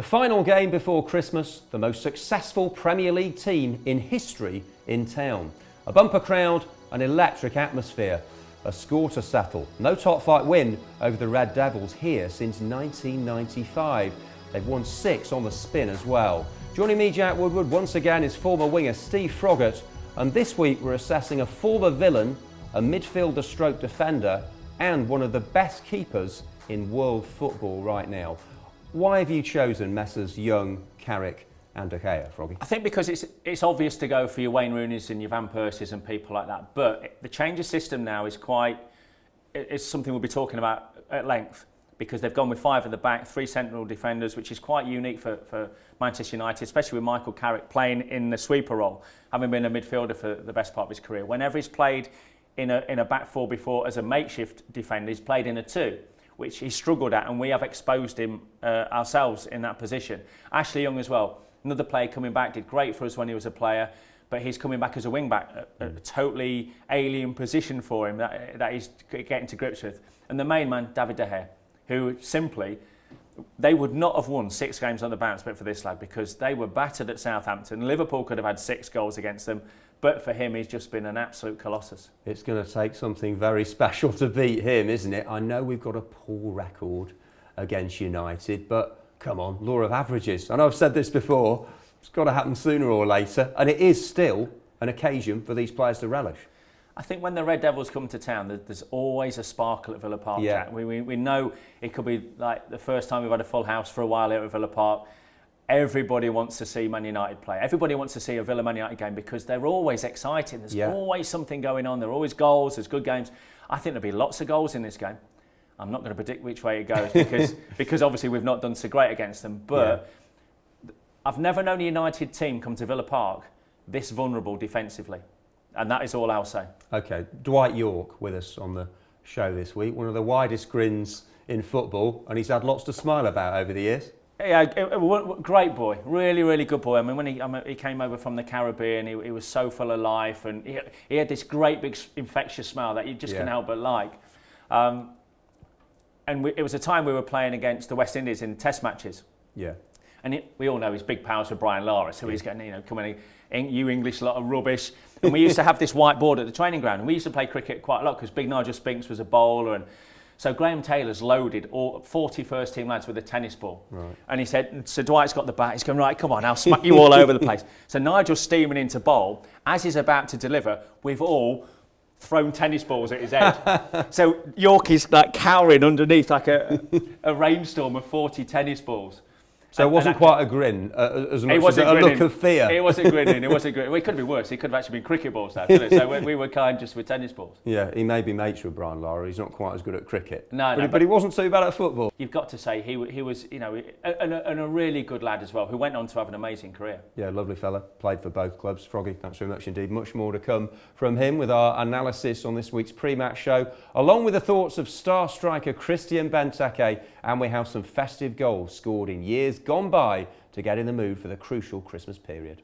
The final game before Christmas, the most successful Premier League team in history in town. A bumper crowd, an electric atmosphere, a score to settle. No top flight win over the Red Devils here since 1995. They've won 6 on the spin as well. Joining me, Jack Woodward, once again is former winger Steve Froggatt, and this week we're assessing a former villain, a midfielder stroke defender, and one of the best keepers in world football right now. Why have you chosen Messrs Young, Carrick and De Gea, Froggy? I think because it's obvious to go for your Wayne Rooneys and your Van Persies and people like that, but the change of system now is it's something we'll be talking about at length, because they've gone with 5 at the back, 3 central defenders, which is quite unique for Manchester United, especially with Michael Carrick playing in the sweeper role, having been a midfielder for the best part of his career. Whenever he's played in a back 4 before as a makeshift defender, he's played in a 2. Which he struggled at, and we have exposed him ourselves in that position. Ashley Young as well, another player coming back, did great for us when he was a player, but he's coming back as a wing-back, a totally alien position for him that he's getting to grips with. And the main man, David De Gea, who simply, they would not have won 6 games on the bounce but for this lad, because they were battered at Southampton. Liverpool could have had 6 goals against them, but for him, he's just been an absolute colossus. It's going to take something very special to beat him, isn't it? I know we've got a poor record against United, but come on, law of averages. I know I've said this before, it's got to happen sooner or later, and it is still an occasion for these players to relish. I think when the Red Devils come to town, there's always a sparkle at Villa Park. Yeah. Jack. We know it could be like the first time we've had a full house for a while here at Villa Park. Everybody wants to see Man United play. Everybody wants to see a Villa Man United game because they're always exciting. There's always something going on. There are always goals. There's good games. I think there'll be lots of goals in this game. I'm not going to predict which way it goes because obviously we've not done so great against them. But I've never known a United team come to Villa Park this vulnerable defensively. And that is all I'll say. OK, Dwight York with us on the show this week. One of the widest grins in football, and he's had lots to smile about over the years. Yeah, great boy, really, really good boy. I mean, when he came over from the Caribbean, he was so full of life, and he had this great big infectious smile that you just couldn't help but like. And it was a time we were playing against the West Indies in Test matches. Yeah. And we all know his big powers for Brian Lara, so he's getting, coming in, you English lot of rubbish. And we used to have this whiteboard at the training ground, and we used to play cricket quite a lot because Big Nigel Spinks was a bowler, and so Graham Taylor's loaded all 40 first team lads with a tennis ball. Right. And he said, so Dwight's got the bat, he's going, right, come on, I'll smack you all over the place. So Nigel's steaming into bowl. As he's about to deliver, we've all thrown tennis balls at his head. So York is like cowering underneath like a rainstorm of 40 tennis balls. So it wasn't quite a grin, as much as a look of fear. It wasn't grinning, it wasn't grinning. Well, it could have been worse. It could have actually been cricket balls now, couldn't it? So we were kind just with tennis balls. Yeah, he may be mates with Brian Lara. He's not quite as good at cricket. No, but he wasn't too bad at football. You've got to say he was, and a really good lad as well, who went on to have an amazing career. Yeah, lovely fella. Played for both clubs. Froggy, thanks very much indeed. Much more to come from him with our analysis on this week's pre-match show, along with the thoughts of star striker Christian Benteke, and we have some festive goals scored in years gone by to get in the mood for the crucial Christmas period.